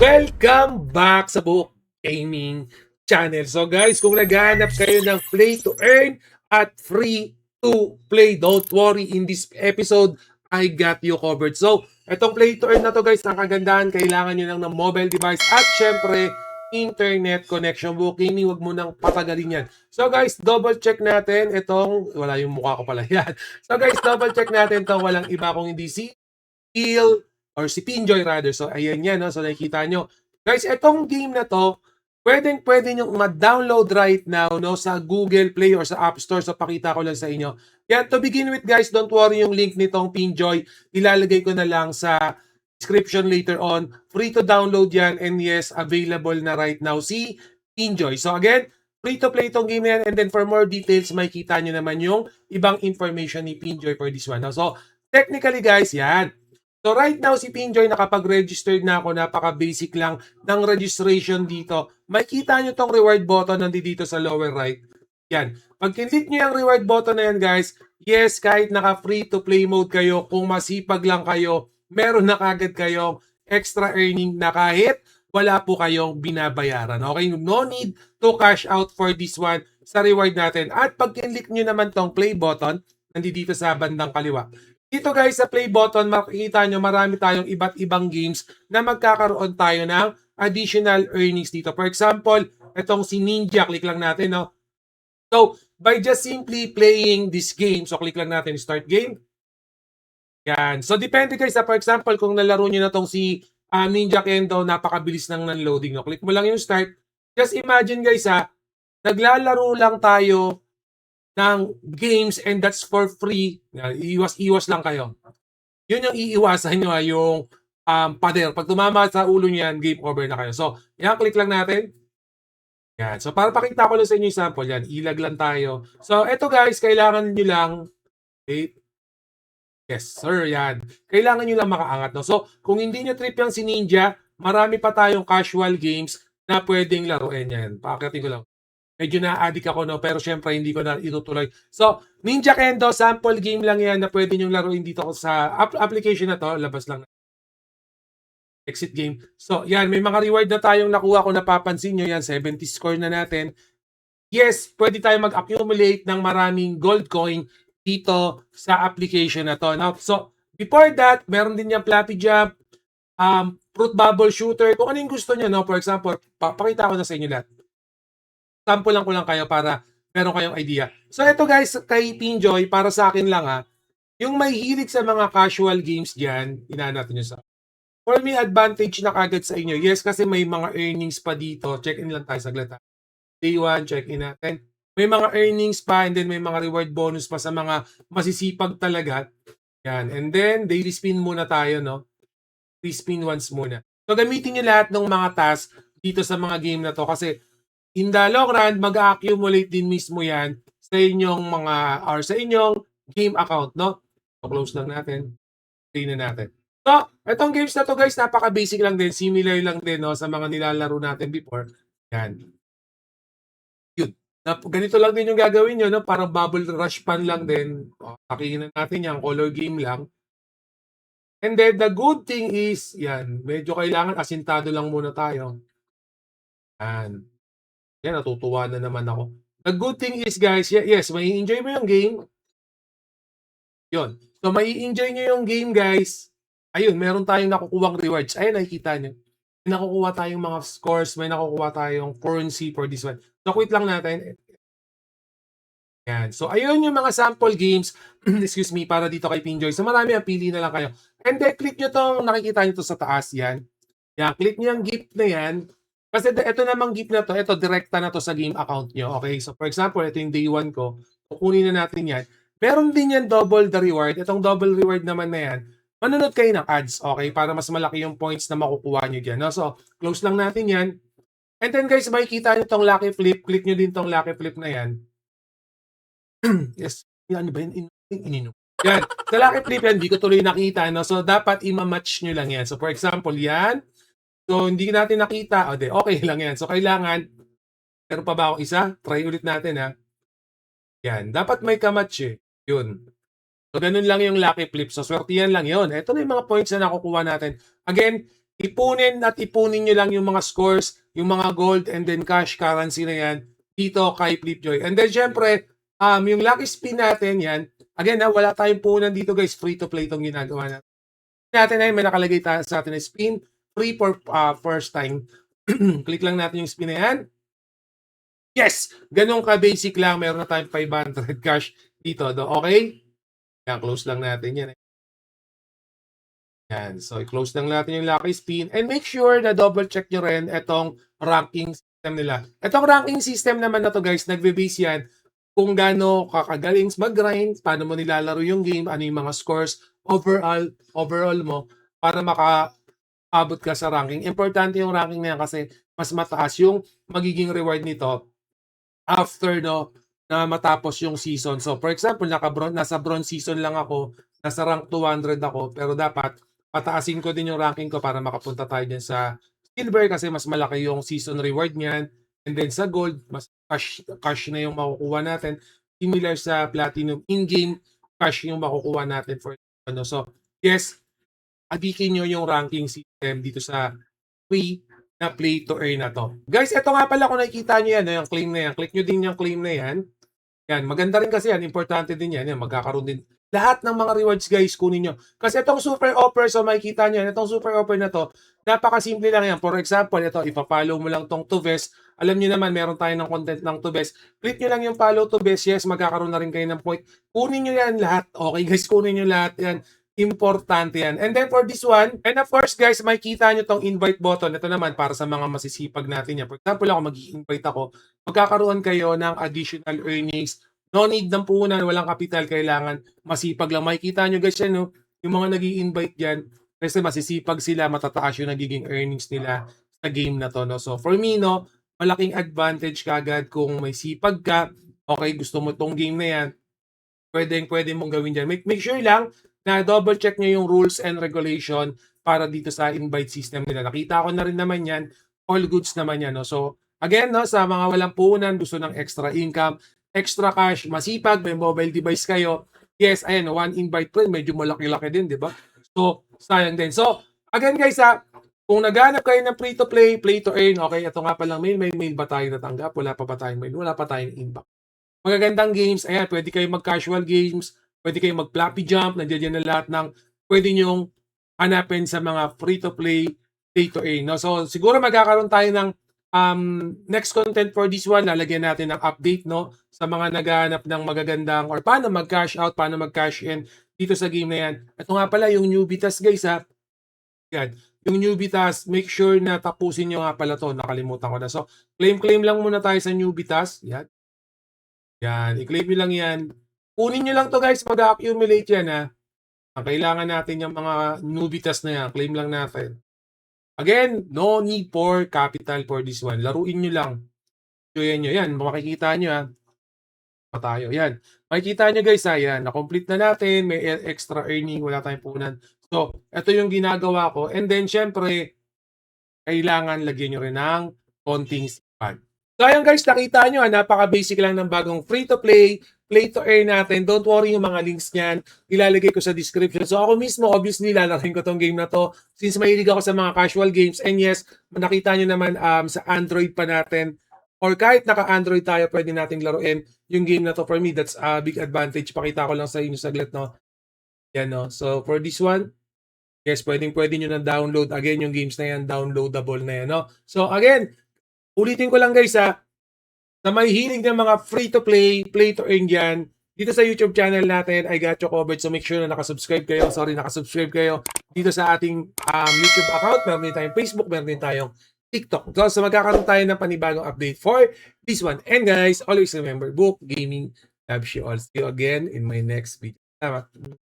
Welcome back sa Book Gaming Channel. So guys, kung naghahanap kayo ng play to earn at free to play, don't worry, in this episode, I got you covered. So, itong play to earn na to guys, ang kagandahan, kailangan nyo lang ng mobile device at syempre, internet connection. Book Gaming, wag mo nang patagalin yan. So guys, double check natin itong, wala yung mukha ko pala yan. So guys, double check natin to, walang iba kung hindi si Phil or si Pinjoy rather. So, ayan yan. No? So, nakikita nyo. Guys, itong game na to, pwede nyo ma-download right now no, sa Google Play or sa App Store. So, pakita ko lang sa inyo. Yan, to begin with guys, don't worry yung link nitong Pinjoy. Ilalagay ko na lang sa description later on. Free to download yan. And yes, available na right now si Pinjoy. So, again, free to play itong game yan. And then for more details, makikita nyo naman yung ibang information ni Pinjoy for this one. No? So, technically guys, yan. So right now si Pinjoy nakapag-registered na ako, napaka-basic lang ng registration dito. Makikita nyo tong reward button nandito sa lower right. Yan. Pag click nyo yung reward button na yan guys, yes, kahit naka free to play mode kayo, kung masipag lang kayo, meron na kagad kayong extra earning na kahit wala po kayong binabayaran. Okay? No need to cash out for this one sa reward natin. At pag click nyo naman tong play button, nandito sa bandang kaliwa. Dito guys sa play button, makikita nyo marami tayong iba't ibang games na magkakaroon tayo ng additional earnings dito. For example, itong si Ninja, click lang natin. No? So, by just simply playing this game, so click lang natin start game. Yan. So, depende guys. For example, kung nalaro nyo na itong si Ninja Kendo, napakabilis ng non-loading. No? Click mo lang yung start. Just imagine guys naglalaro lang tayo ng games and that's for free. Iwas lang kayo. Yun yung iiwasan nyo yung pader. Pag tumama sa ulo niyan, game over na kayo. So, yan, click lang natin. Yan. So, para pakita ko lang sa inyo yung sample, yan, ilag lang tayo. So, eto guys, kailangan nyo lang, wait. Yes, sir, yan. Kailangan nyo lang makaangat. No? So, kung hindi nyo trip yung si Ninja, marami pa tayong casual games na pwedeng laruin yan. Pakitin ko lang. Medyo na-addict ako, no? Pero syempre, hindi ko na itutuloy. So, Ninja Kendo, sample game lang yan na pwede nyo laruin dito sa application na to. Labas lang. Exit game. So, yan. May mga reward na tayong nakuha kung napapansin nyo. Yan, 70 score na natin. Yes, pwede tayo mag-accumulate ng maraming gold coin dito sa application na to. Now, so, before that, meron din yung Flappy Jump, Fruit Bubble Shooter. Kung ano yung gusto nyo, no? For example, papakita ko na sa inyo lahat. Sample lang ko lang kayo para meron kayong idea. So ito guys, kay Pinjoy, para sa akin lang yung may hilig sa mga casual games dyan, inaanap nyo sa. For me, advantage na kagad sa inyo. Yes, kasi may mga earnings pa dito. Check in lang tayo saglit. Day 1, check in natin. May mga earnings pa and then may mga reward bonus pa sa mga masisipag talaga. Yan. And then, daily spin muna tayo, no? Free spin once muna. So gamitin nyo lahat ng mga tasks dito sa mga game na to kasi in the long run, mag-accumulate din mismo yan sa inyong mga, or sa inyong game account, no? So, close lang natin. Play na natin. So, itong games na to guys, napaka-basic lang din. Similar lang din, no, sa mga nilalaro natin before. Yan. Yun. Ganito lang din yung gagawin nyo, no? Parang bubble rush pan lang din. Pakihin natin yan, color game lang. And then, the good thing is, yan, medyo kailangan asintado lang muna tayo. Yan. Yan, natutuwa na naman ako. The good thing is guys, yes, may enjoy mo yung game. Yun. So, may enjoy nyo yung game guys. Ayun, meron tayong nakukuwang rewards. Ayun, nakikita nyo. May nakukuha tayong mga scores, may nakukuha tayong currency for this one. So, quit lang natin. Yan. So, ayun yung mga sample games, excuse me, para dito kay Pinjoy. So, marami ang pili na lang kayo. And then, click nyo tong, nakikita nyo to sa taas, yan. Yan, click nyo yung gift na yan. Kasi ito namang gift na to, ito direkta na to sa game account nyo. Okay, so for example, ito yung day 1 ko. Kukunin na natin yan. Meron din yan double the reward. Itong double reward naman na yan, manunod kayo ng ads, okay, para mas malaki yung points na makukuha nyo dyan. No? So, close lang natin yan. And then guys, makikita nyo itong lucky flip. Click nyo din itong lucky flip na yan. Yes, ano ba yun? Ininom. Yan, sa lucky flip yan, hindi ko tuloy nakita. No? So, dapat ima-match nyo lang yan. So, for example, yan. So, hindi natin nakita. O, okay lang yan. So, kailangan, meron pa ba ako isa? Try ulit natin, ha. Yan. Dapat may kamatch, eh. Yun. So, ganun lang yung lucky flip. So, swerte yan lang yun. Ito na yung mga points na nakukuha natin. Again, ipunin at ipunin nyo lang yung mga scores, yung mga gold, and then cash currency na yan dito kay Flipjoy. And then syempre, yung lucky spin natin yan, again wala tayong punan dito guys, free to play itong ginagawa natin. Ay may nakalagay sa atin na spin, free for first time. Click lang natin yung spin na yan. Yes! Ganun ka-basic lang. Meron na tayong 500 cash dito. Okay? Yan, close lang natin yan. Yan. So, i-close lang natin yung lucky spin. And make sure na double check nyo rin itong ranking system nila. Itong ranking system naman na to guys, nagbe-base yan kung gaano kakagaling mag-grind, paano mo nilalaro yung game, ano yung mga scores, overall mo, para makaabot ka sa ranking. Importante yung ranking na yan kasi mas mataas yung magiging reward nito after na matapos yung season. So for example, nasa bronze season lang ako, nasa rank 200 ako, pero dapat pataasin ko din yung ranking ko para makapunta tayo dyan sa silver kasi mas malaki yung season reward niyan. And then sa gold, mas cash na yung makukuha natin. Similar sa platinum, in-game cash yung makukuha natin for ano. So yes, adikin nyo yung ranking system dito sa free na play to earn na to. Guys, ito nga pala kung nakikita nyo yan, yung claim na yan. Click nyo din yung claim na yan. Yan, maganda rin kasi yan. Importante din yan. Yan, magkakaroon din. Lahat ng mga rewards guys, kunin nyo. Kasi itong super offer, so makikita nyo yan, itong super offer na to, napakasimple lang yan. For example, ito, ipapollow mo lang tong Tuves. Alam nyo naman, meron tayo ng content ng Tuves. Click nyo lang yung follow Tuves. Yes, magkakaroon na rin kayo ng point. Kunin nyo yan lahat. Okay guys, kunin nyo lahat yan. Importante yan. And then for this one, and of course guys, makikita nyo tong invite button. Ito naman para sa mga masisipag natin yan. For example, ako mag-i-invite ako, magkakaroon kayo ng additional earnings. No need ng puhunan, walang kapital, kailangan masipag lang. Makikita nyo guys yan, no? Yung mga nag-i-invite dyan, kasi masisipag sila, matataas yung nagiging earnings nila sa game na to. No? So for me, no, malaking advantage kagad kung may sipag ka, okay, gusto mo tong game na yan, pwede mong gawin dyan. Make sure lang na double check nyo yung rules and regulation para dito sa invite system nila. Nakita ko na rin naman yan. All goods naman yan. No? So, again, no, sa mga walang puhunan, gusto ng extra income, extra cash, masipag, may mobile device kayo. Yes, ayan, one invite po, medyo malaki-laki din, di ba? So, sayang din. So, again guys, kung naghanap kayo ng free-to-play, play-to-earn, okay, ito nga palang mail, may mail ba tayo natanggap? Wala pa ba tayong mail? Wala pa tayong inbox. Magagandang games, ayan, pwede kayo mag-casual games, pwede kayo mag-floppy jump, nandiyan na lahat ng pwede nyong hanapin sa mga free-to-play, play-to-earn. No? So, siguro magkakaroon tayo ng next content for this one, lalagyan natin ng update no sa mga naghahanap ng magagandang or paano mag-cash out, paano mag-cash in dito sa game na yan. Ito nga pala yung newbie task guys ha. Yan. Yung newbie task, make sure na tapusin nyo nga pala to. Nakalimutan ko na. So, claim lang muna tayo sa newbie task. Yan. Yan. I-claim nyo lang yan. Kunin nyo lang to guys. Mag-accumulate yan ha. Kailangan natin yung mga newbie task na yan. Claim lang natin. Again, no need for capital for this one. Laruin nyo lang. Enjoyan nyo. Yan. Makikita nyo ha. Tayo. Yan. Makikita nyo guys ha. Yan. Na-complete na natin. May extra earning. Wala tayong punan. So, ito yung ginagawa ko. And then, syempre, kailangan lagyan nyo rin ng konting sipag. So, ayan guys, nakita nyo, napaka-basic lang ng bagong free-to-play, play-to-earn natin. Don't worry yung mga links niyan. Ilalagay ko sa description. So, ako mismo, obviously, lalaking ko tong game na to since mahilig ako sa mga casual games. And yes, nakita nyo naman sa Android pa natin or kahit naka-Android tayo, pwede nating laruin yung game na to. For me, that's a big advantage. Pakita ko lang sa inyo saglit, no? Yan, no? So, for this one, yes, pwede nyo na download. Again, yung games na yan, downloadable na yan, no? So, again, ulitin ko lang guys, sa may hilig ng mga free-to-play, play-to-earn yan, dito sa YouTube channel natin, I got you covered. So, make sure na nakasubscribe kayo. Nakasubscribe kayo dito sa ating YouTube account. Meron din tayong Facebook, meron din tayong TikTok. So, magkakaroon tayo ng panibagong update for this one. And guys, always remember, book, gaming, loves you all. See you again in my next video. Salamat.